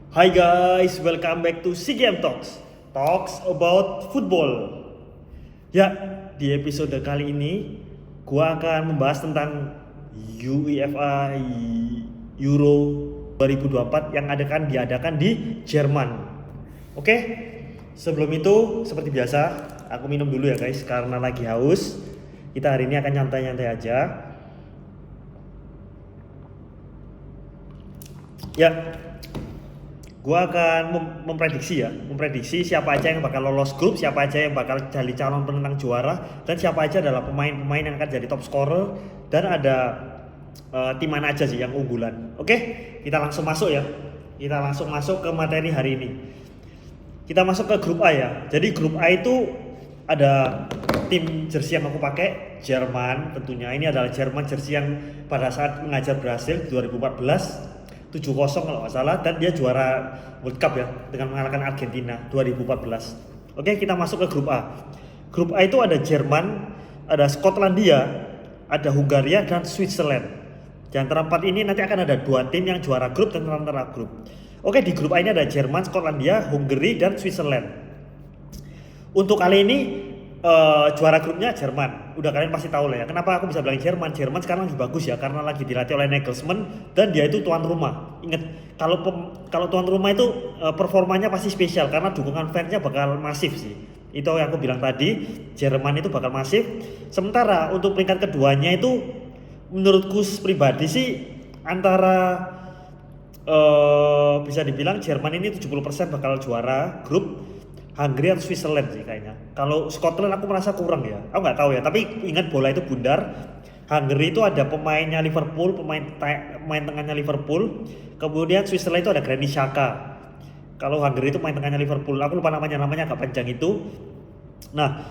Hi guys, welcome back to SEA Games Talks. Talks about football. Ya, di episode kali ini gua akan membahas tentang UEFA Euro 2024 yang diadakan di Jerman. Oke. Sebelum itu, seperti biasa, aku minum dulu ya guys karena lagi haus. Kita hari ini akan nyantai-nyantai aja. Ya, gua akan memprediksi siapa aja yang bakal lolos grup, siapa aja yang bakal jadi calon penantang juara, dan siapa aja adalah pemain-pemain yang akan jadi top scorer, dan ada tim mana aja sih yang unggulan. Oke, kita langsung masuk ya. Kita langsung masuk ke materi hari ini. Kita masuk ke grup A ya. Jadi grup A itu ada tim jersey yang aku pakai, Jerman tentunya. Ini adalah Jerman jersey yang pada saat mengajar Brasil 2014 7-0 kalau nggak salah, dan dia juara World Cup ya dengan mengalahkan Argentina 2014. Oke, kita masuk ke grup A. Grup A itu ada Jerman, ada Skotlandia, ada Hungaria, dan Switzerland. Di antara empat ini nanti akan ada dua tim yang juara grup dan runner-up grup. Oke, di grup A ini ada Jerman, Skotlandia, Hungary, dan Switzerland. Untuk kali ini juara grupnya Jerman. Udah kalian pasti tahu lah ya. Kenapa aku bisa bilang Jerman? Jerman sekarang lagi bagus ya karena lagi dilatih oleh Nagelsmann dan dia itu tuan rumah. Ingat, kalau tuan rumah itu performanya pasti spesial karena dukungan fansnya bakal masif sih. Itu yang aku bilang tadi, Jerman itu bakal masif. Sementara untuk peringkat keduanya itu menurutku pribadi sih antara bisa dibilang Jerman ini 70% bakal juara grup, Hungary atau Switzerland sih kayaknya. Kalau Scotland aku merasa kurang ya. Aku nggak tahu ya. Tapi ingat bola itu bundar. Hungary itu ada pemainnya Liverpool, pemain tengahnya Liverpool. Kemudian Switzerland itu ada Granit Xhaka. Kalau Hungary itu pemain tengahnya Liverpool. Aku lupa namanya agak panjang itu. Nah,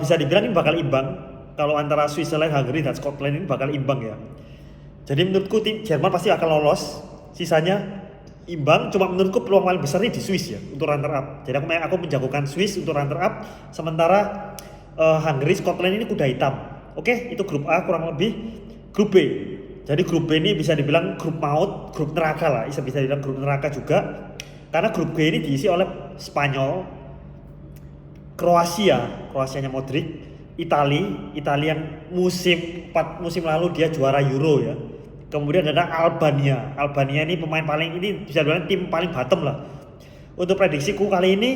bisa dibilang ini bakal imbang. Kalau antara Switzerland, Hungary dan Scotland ini bakal imbang ya. Jadi menurutku tim Jerman pasti akan lolos. Sisanya imbang, cuma menurutku peluang paling besar ini di Swiss ya untuk runner up. Jadi aku menjagokan Swiss untuk runner up, sementara Hungary, Scotland ini kuda hitam. Oke, itu grup A kurang lebih. Grup B. Jadi grup B ini bisa dibilang grup maut, grup neraka lah, bisa dibilang grup neraka juga. Karena grup B ini diisi oleh Spanyol, Kroasianya Modric, Italia yang musim lalu dia juara Euro ya. Kemudian ada Albania ini pemain paling, ini bisa dibilang tim paling bottom lah. Untuk prediksiku kali ini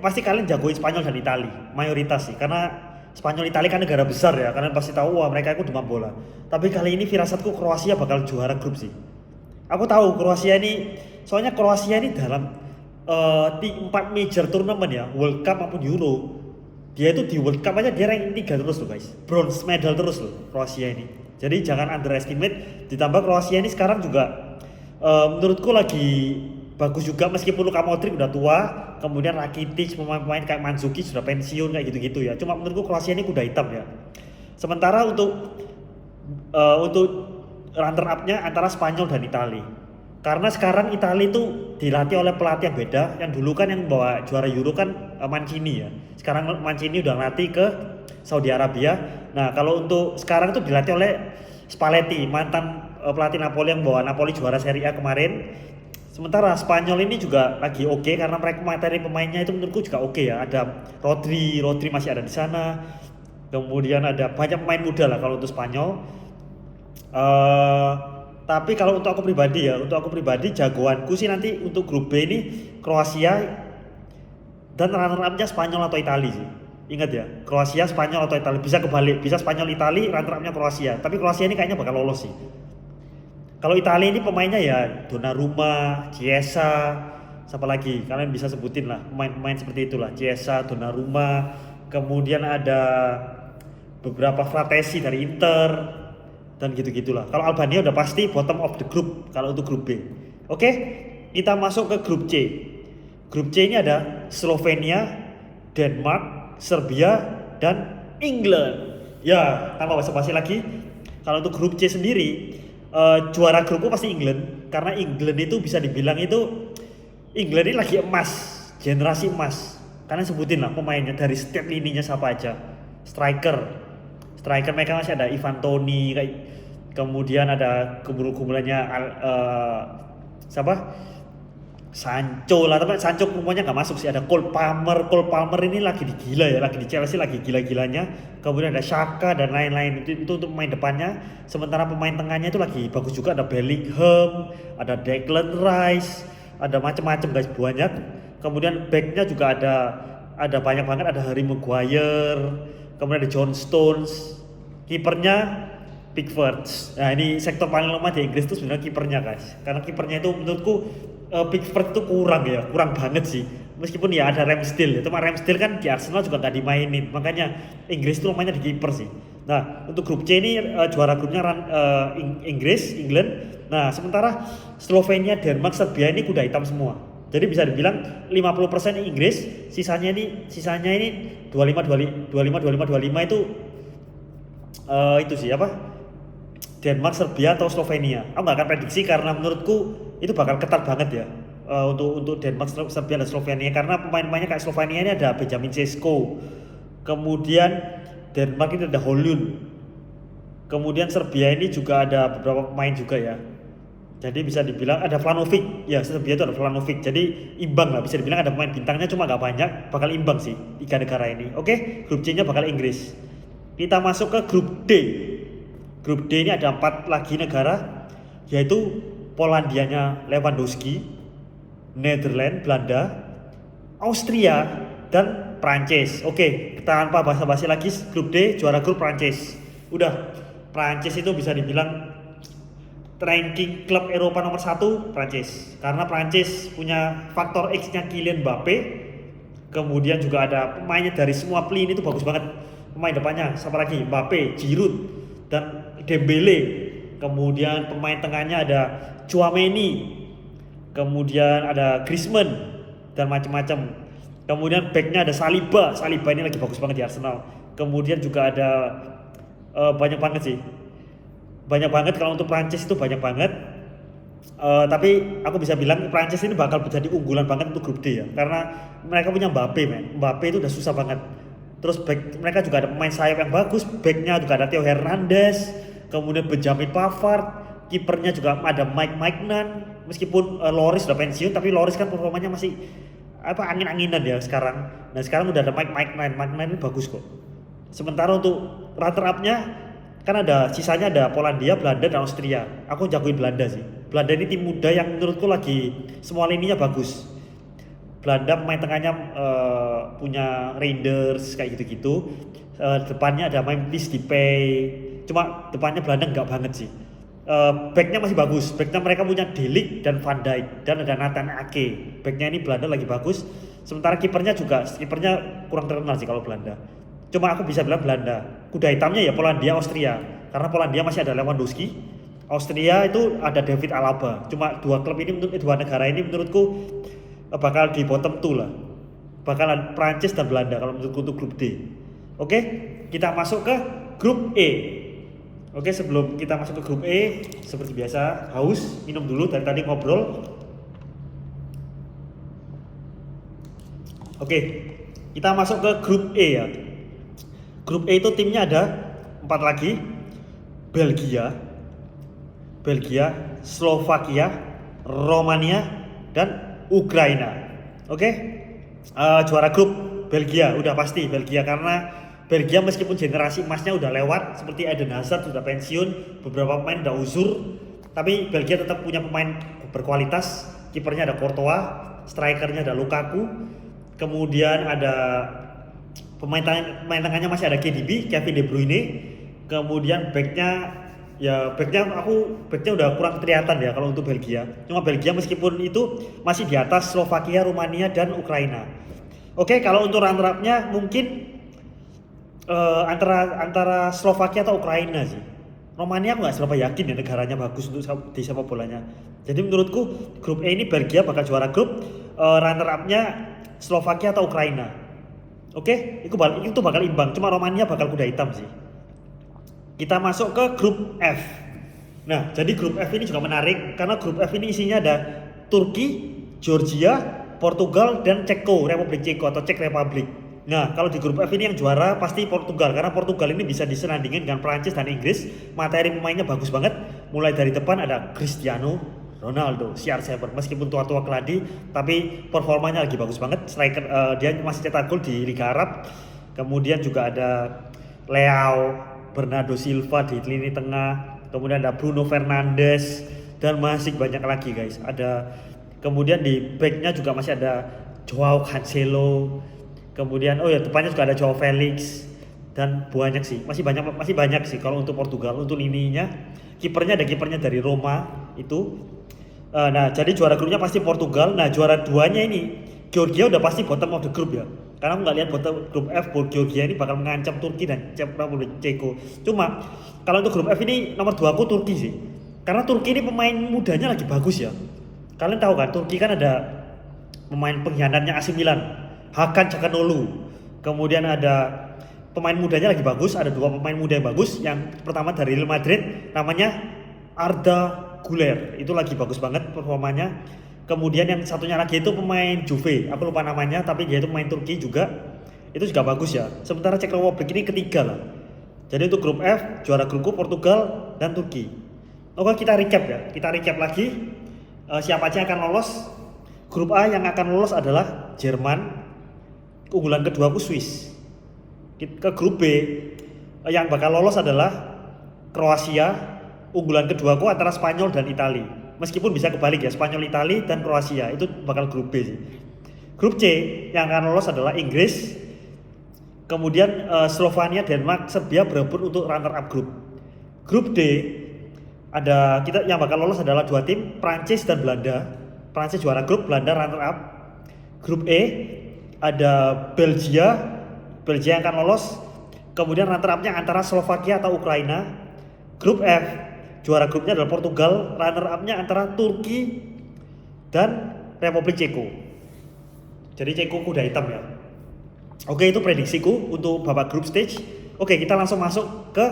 pasti kalian jagoin Spanyol dan Italia mayoritas sih, karena Spanyol Italia kan negara besar ya, kalian pasti tahu wah mereka itu demam bola. Tapi kali ini firasatku Kroasia bakal juara grup sih. Aku tahu Kroasia ini, soalnya Kroasia ini dalam 4 major turnamen ya, World Cup maupun Euro, dia itu di World Cup aja dia ranking 3 terus loh guys, bronze medal terus loh Kroasia ini. Jadi jangan underestimate. Ditambah Kroasia ini sekarang juga menurutku lagi bagus juga, meskipun Luka Modric udah tua, kemudian Rakitic, pemain-pemain kayak Mandzukic sudah pensiun kayak gitu-gitu ya. Cuma menurutku Kroasia ini kuda hitam ya. Sementara untuk runner up-nya antara Spanyol dan Italia. Karena sekarang Italia itu dilatih oleh pelatih yang beda. Yang dulu kan yang bawa juara Euro kan Mancini ya. Sekarang Mancini udah ngelatih ke Saudi Arabia. Nah, kalau untuk sekarang itu dilatih oleh Spalletti, mantan pelatih Napoli yang bawa Napoli juara Serie A kemarin. Sementara Spanyol ini juga lagi oke karena mereka materi pemainnya itu menurutku juga oke ya. Ada Rodri masih ada di sana. Kemudian ada banyak pemain muda lah kalau untuk Spanyol. Tapi kalau untuk aku pribadi jagoanku sih nanti untuk grup B ini Kroasia dan runner up-nya Spanyol atau Italia sih. Ingat ya, Kroasia, Spanyol atau Italia, bisa kebalik, bisa Spanyol, Italia, runner up-nya Kroasia. Tapi Kroasia ini kayaknya bakal lolos sih. Kalau Italia ini pemainnya ya Donnarumma, Chiesa, siapa lagi? Kalian bisa sebutin lah pemain-pemain seperti itulah, Chiesa, Donnarumma, kemudian ada beberapa Fratesi dari Inter, dan gitu-gitulah. Kalau Albania udah pasti bottom of the group kalau untuk grup B. Oke, kita masuk ke grup C. Grup C ini ada Slovenia, Denmark, Serbia, dan England. Ya, tanpa basa-basi lagi, kalau untuk grup C sendiri juara grupku pasti England, karena England itu bisa dibilang itu England ini lagi emas, generasi emas. Kalian sebutin lah pemainnya dari setiap lininya siapa aja. Striker mereka masih ada Ivan Toney, kemudian ada gumbulannya siapa? Sancho lah, tapi Sancho umumnya nggak masuk sih. Ada Cole Palmer ini lagi gila ya, lagi di Chelsea lagi gila-gilanya. Kemudian ada Xhaka dan lain-lain, itu untuk pemain depannya. Sementara pemain tengahnya itu lagi bagus juga, ada Bellingham, ada Declan Rice, ada macam-macam guys, banyak. Kemudian backnya juga ada banyak banget, ada Harry Maguire, kemudian ada John Stones, kipernya Pickford. Nah ini sektor paling lemah di Inggris itu sebenarnya kipernya guys, karena kipernya itu menurutku Pickford itu kurang banget sih. Meskipun ya ada Ramsdale, cuma Ramsdale kan di Arsenal juga nggak dimainin, makanya Inggris itu lemahnya di kiper sih. Nah untuk grup C ini juara grupnya England. Nah sementara Slovenia, Denmark, Serbia ini kuda hitam semua. Jadi bisa dibilang 50% Inggris, sisanya ini 25 itu sih apa? Denmark, Serbia atau Slovenia. Aku nggak akan prediksi karena menurutku itu bakal ketat banget ya untuk Denmark, Serbia dan Slovenia, karena pemain-pemainnya kayak Slovenia ini ada Benjamin Sesko, kemudian Denmark ini ada Højlund, kemudian Serbia ini juga ada beberapa pemain juga ya. Jadi bisa dibilang ada Vlahovic, ya Serbia itu ada Vlahovic, jadi imbang lah, bisa dibilang ada pemain bintangnya cuma nggak banyak, bakal imbang sih tiga negara ini. Oke, grup C nya bakal Inggris. Kita masuk ke grup D. Grup D ini ada 4 lagi negara, yaitu Polandianya Lewandowski, Netherlands, Belanda, Austria, dan Prancis. Oke, tanpa basa-basi lagi, grup D juara grup Prancis. Udah, Prancis itu bisa dibilang ranking klub Eropa nomor 1 Prancis, karena Prancis punya faktor X-nya Kylian Mbappe, kemudian juga ada pemainnya dari semua lini itu bagus banget. Pemain depannya siapa lagi? Mbappe, Giroud, dan Dembele. Kemudian pemain tengahnya ada Tchouaméni, kemudian ada Griezmann dan macam-macam. Kemudian backnya ada Saliba ini lagi bagus banget di Arsenal. Kemudian juga ada banyak banget kalau untuk Prancis itu banyak banget. Tapi aku bisa bilang Prancis ini bakal menjadi unggulan banget untuk grup D ya, karena mereka punya Mbappe itu udah susah banget. Terus back mereka juga ada pemain sayap yang bagus, backnya juga ada Theo Hernandez, kemudian Benjamin Pavard, kipernya juga ada Mike Maignan. Meskipun Loris udah pensiun, tapi Loris kan performanya masih angin-anginan ya sekarang. Nah sekarang udah ada Mike Maignan ini bagus kok. Sementara untuk runner up-nya kan sisanya ada Polandia, Belanda, dan Austria. Aku jagoin Belanda sih. Belanda ini tim muda yang menurutku lagi semua lininya bagus. Belanda pemain tengahnya punya Reinders kayak gitu-gitu. Depannya ada Memphis Depay. Cuma depannya Belanda nggak banget sih. Backnya masih bagus. Backnya mereka punya De Ligt dan Van Dijk, dan ada Nathan Ake. Backnya ini Belanda lagi bagus. Sementara kipernya kurang terkenal sih kalau Belanda. Cuma aku bisa bilang Belanda. Kuda hitamnya ya Polandia, Austria. Karena Polandia masih ada Lewandowski. Austria itu ada David Alaba. Cuma dua negara ini menurutku bakal di bottom 2 lah. Bakalan Prancis dan Belanda kalau menurutku untuk grup D. Oke, kita masuk ke grup E. Oke, sebelum kita masuk ke grup E, seperti biasa haus, minum dulu, dari tadi ngobrol. Oke, kita masuk ke grup E ya. Grup E itu timnya ada 4 lagi. Belgia, Slovakia, Romania, dan Ukraina. Oke, juara grup Belgia udah pasti Belgia, karena Belgia meskipun generasi emasnya udah lewat, seperti Eden Hazard sudah pensiun, beberapa pemain udah uzur, tapi Belgia tetap punya pemain berkualitas. Kipernya ada Courtois, strikernya ada Lukaku, kemudian ada pemain tengahnya masih ada KDB, Kevin De Bruyne, kemudian backnya udah kurang kelihatan ya kalau untuk Belgia. Cuma Belgia meskipun itu masih di atas Slovakia, Rumania, dan Ukraina. Oke, kalau untuk runner up-nya mungkin antara Slovakia atau Ukraina sih. Romania aku nggak seberapa yakin ya negaranya bagus untuk di sepak bolanya. Jadi menurutku grup E ini Belgia bakal juara grup, runner up-nya Slovakia atau Ukraina. Oke, itu bakal imbang. Cuma Romania bakal kuda hitam sih. Kita masuk ke grup F. Nah, jadi grup F ini juga menarik karena grup F ini isinya ada Turki, Georgia, Portugal, dan Republik Ceko atau Czech Republic. Nah, kalau di grup F ini yang juara pasti Portugal, karena Portugal ini bisa disenandingin dengan Prancis dan Inggris. Materi pemainnya bagus banget. Mulai dari depan ada Cristiano Ronaldo, CR7, meskipun tua-tua keladi, tapi performanya lagi bagus banget. Striker dia masih cetak gol di Liga Arab. Kemudian juga ada Leao, Bernardo Silva di lini tengah. Kemudian ada Bruno Fernandes dan masih banyak lagi guys. Kemudian di backnya juga masih ada Joao Cancelo. Kemudian depannya juga ada Joao Felix dan banyak sih. Masih banyak sih kalau untuk Portugal. Untuk lininya kipernya ada kipernya dari Roma itu. Nah, jadi juara grupnya pasti Portugal. Nah, juara duanya ini Georgia udah pasti bottom of the group ya. Karena aku nggak lihat bottom grup F Georgia ini bakal mengancam Turki dan Republik Ceko. Cuma kalau untuk grup F ini nomor 2 aku Turki sih. Karena Turki ini pemain mudanya lagi bagus ya. Kalian tahu kan Turki kan ada pemain pengkhianatnya AC Milan, Hakan Çalhanoğlu. Kemudian ada pemain mudanya lagi bagus, ada 2 pemain muda yang bagus. Yang pertama dari Real Madrid namanya Arda Güler, itu lagi bagus banget performanya. Kemudian yang satunya lagi itu pemain Juve, aku lupa namanya, tapi dia itu pemain Turki juga, itu juga bagus ya. Sementara Czech Republic ini ketiga lah. Jadi untuk grup F, juara grupku Portugal dan Turki. Oke, kita recap lagi siapa aja yang akan lolos. Grup A yang akan lolos adalah Jerman, unggulan kedua aku Swiss. Ke grup B yang bakal lolos adalah Kroasia, unggulan kedua aku antara Spanyol dan Italia. Meskipun bisa kebalik ya, Spanyol, Italia dan Kroasia itu bakal grup B sih. Grup C yang akan lolos adalah Inggris, kemudian Slovenia, Denmark, Serbia berebut untuk runner up grup. Grup D ada yang bakal lolos adalah 2 tim, Prancis dan Belanda. Prancis juara grup, Belanda runner up. Grup E ada Belgia yang akan lolos. Kemudian runner up-nya antara Slovakia atau Ukraina. Grup F juara grupnya adalah Portugal, runner up-nya antara Turki dan Republik Ceko. Jadi Ceko kuda hitam ya. Oke, itu prediksiku untuk babak group stage. Oke, kita langsung masuk ke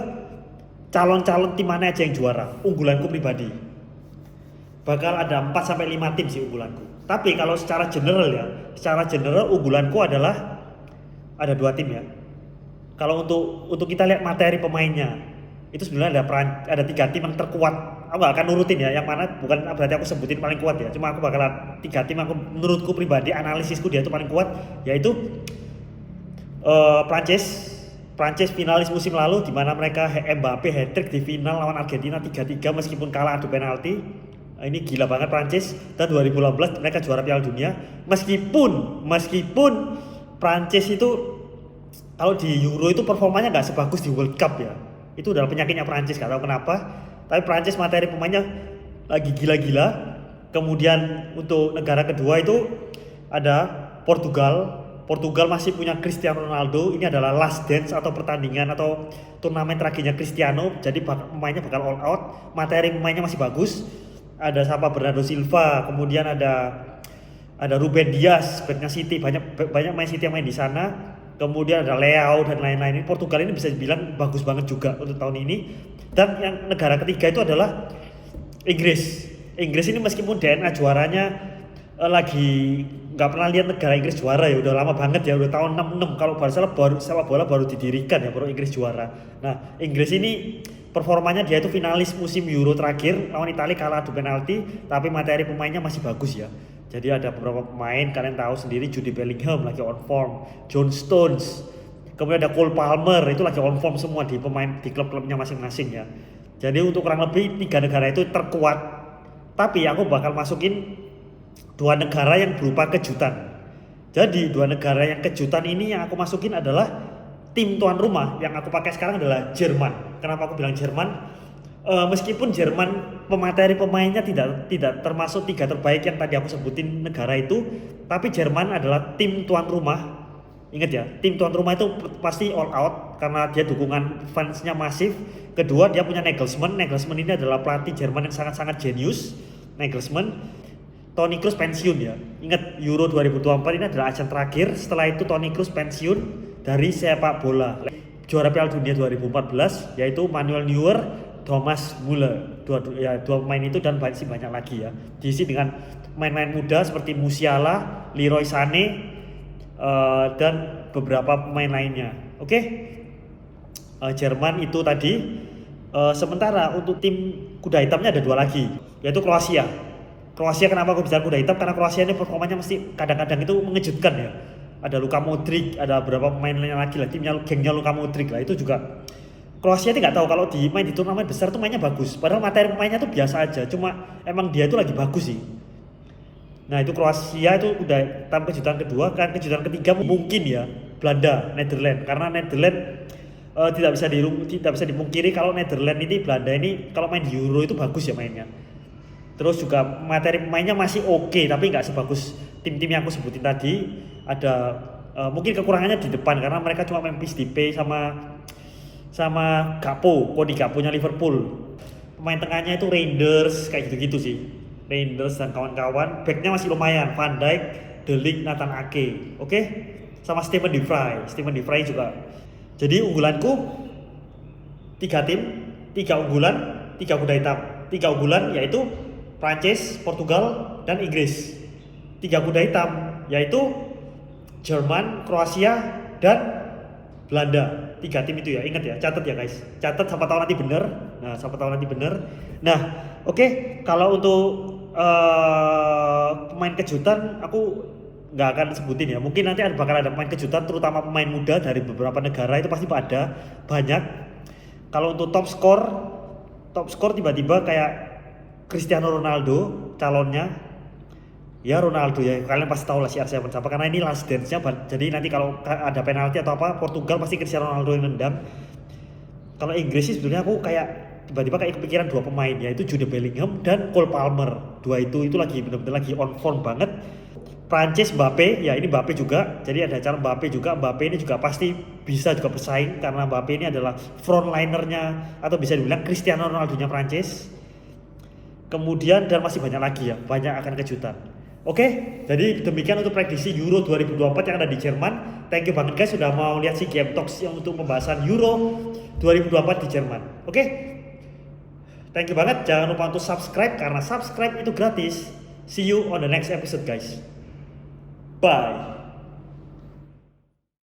calon-calon tim mana aja yang juara. Unggulanku pribadi bakal ada 4-5 tim sih unggulanku. Tapi kalau secara general unggulanku adalah ada 2 tim ya. Kalau untuk kita lihat materi pemainnya, itu sebenarnya ada 3 tim yang terkuat. Aku gak akan nurutin ya, yang mana bukan berarti aku sebutin paling kuat ya. Cuma aku bakalan 3 tim aku menurutku pribadi, analisisku dia itu paling kuat, yaitu Prancis finalis musim lalu di mana mereka Mbappe hat-trick di final lawan Argentina 3-3 meskipun kalah adu penalti. Ini gila banget Prancis. Dan 2018 mereka juara Piala Dunia. Meskipun Prancis itu kalau di Euro itu performanya nggak sebagus di World Cup ya. Itu adalah penyakitnya Prancis, gak tahu kenapa. Tapi Prancis materi pemainnya lagi gila-gila. Kemudian untuk negara kedua itu ada Portugal. Portugal masih punya Cristiano Ronaldo. Ini adalah last dance atau pertandingan atau turnamen terakhirnya Cristiano. Jadi pemainnya bakal all out. Materi pemainnya masih bagus. Ada siapa, Bernardo Silva. Kemudian ada Ruben Dias, backnya City. Banyak main City yang main di sana. Kemudian ada Leao dan lain-lain. Ini Portugal ini bisa dibilang bagus banget juga untuk tahun ini. Dan yang negara ketiga itu adalah Inggris. Inggris ini meskipun DNA juaranya lagi nggak pernah lihat negara Inggris juara ya, udah lama banget ya, udah tahun 66 kalau sepak bola baru didirikan ya baru Inggris juara. Nah, Inggris ini performanya dia itu finalis musim Euro terakhir lawan Italia kalah adu penalti, tapi materi pemainnya masih bagus ya. Jadi ada beberapa pemain kalian tahu sendiri, Jude Bellingham lagi on form, John Stones, kemudian ada Cole Palmer itu lagi on form semua di klub-klubnya masing-masing ya. Jadi untuk kurang lebih 3 negara itu terkuat. Tapi aku bakal masukin 2 negara yang berupa kejutan. Jadi 2 negara yang kejutan ini yang aku masukin adalah tim tuan rumah yang aku pakai sekarang adalah Jerman. Kenapa aku bilang Jerman? Meskipun Jerman pemateri pemainnya tidak termasuk 3 terbaik yang tadi aku sebutin negara itu, tapi Jerman adalah tim tuan rumah. Ingat ya, tim tuan rumah itu pasti all out karena dia dukungan fansnya masif. Kedua, dia punya Nagelsmann. Nagelsmann ini adalah pelatih Jerman yang sangat-sangat jenius. Nagelsmann, Toni Kroos pensiun ya. Ingat Euro 2024 ini adalah ajang terakhir. Setelah itu Toni Kroos pensiun dari sepak bola. Juara Piala Dunia 2014 yaitu Manuel Neuer, Thomas Müller, dua pemain itu dan masih banyak lagi ya. Diisi dengan main-main muda seperti Musiala, Leroy Sané, dan beberapa pemain lainnya. Oke. Jerman itu tadi. Sementara untuk tim kuda hitamnya ada 2 lagi, yaitu Kroasia. Kroasia kenapa aku bicara kuda hitam? Karena Kroasia ini performanya mesti kadang-kadang itu mengejutkan ya. Ada Luka Modric, ada beberapa pemain lainnya lagi lah, gengnya Luka Modric lah, itu juga Kroasia ini nggak tahu kalau main di turnamen besar tuh mainnya bagus. Padahal materi pemainnya tuh biasa aja, cuma emang dia itu lagi bagus sih. Nah itu Kroasia itu udah tampil kejutan kedua, kan kejutan ketiga mungkin ya Belanda, Netherlands, karena Netherlands tidak bisa dipungkiri kalau Netherlands ini, Belanda ini kalau main di Euro itu bagus ya mainnya. Terus juga materi pemainnya masih oke, tapi nggak sebagus tim-tim yang aku sebutin tadi. Ada mungkin kekurangannya di depan karena mereka cuma main Pistipe sama Cody Gakpo-nya Liverpool. Pemain tengahnya itu Reinders kayak gitu-gitu sih. Reinders dan kawan-kawan. Backnya masih lumayan, Van Dijk, De Ligt, Nathan Ake. Oke? Sama Steven De Vrij juga. Jadi unggulanku 3 tim, 3 unggulan, 3 kuda hitam. 3 unggulan yaitu Prancis, Portugal, dan Inggris. 3 kuda hitam yaitu Jerman, Kroasia, dan Belanda. 3 tim itu ya, ingat ya, catat ya guys. Catat siapa tahu nanti bener. Nah, oke, kalau untuk pemain kejutan aku nggak akan sebutin ya, mungkin nanti bakal ada pemain kejutan terutama pemain muda dari beberapa negara itu pasti ada banyak. Kalau untuk top skor tiba-tiba kayak Cristiano Ronaldo calonnya ya, Ronaldo ya, kalian pasti tahu lah CR7 siapa karena ini last dance-nya. Jadi nanti kalau ada penalti atau apa Portugal pasti Cristiano Ronaldo yang nendang. Kalau Inggris sih sebetulnya aku kayak tiba-tiba kayak kepikiran 2 pemain, yaitu Jude Bellingham dan Cole Palmer. 2 itu lagi benar-benar lagi on form banget. Prancis Mbappe, ya ini Mbappe juga. Jadi ada cara Mbappe juga. Mbappe ini juga pasti bisa juga bersaing karena Mbappe ini adalah frontlinernya atau bisa dibilang Cristiano Ronaldo-nya Prancis. Kemudian dan masih banyak lagi ya, banyak akan kejutan. Oke, jadi demikian untuk prediksi Euro 2024 yang ada di Jerman. Thank you banget guys sudah mau lihat si Game Talks yang untuk pembahasan Euro 2024 di Jerman. Oke, thank you banget. Jangan lupa untuk subscribe karena subscribe itu gratis. See you on the next episode guys. Bye.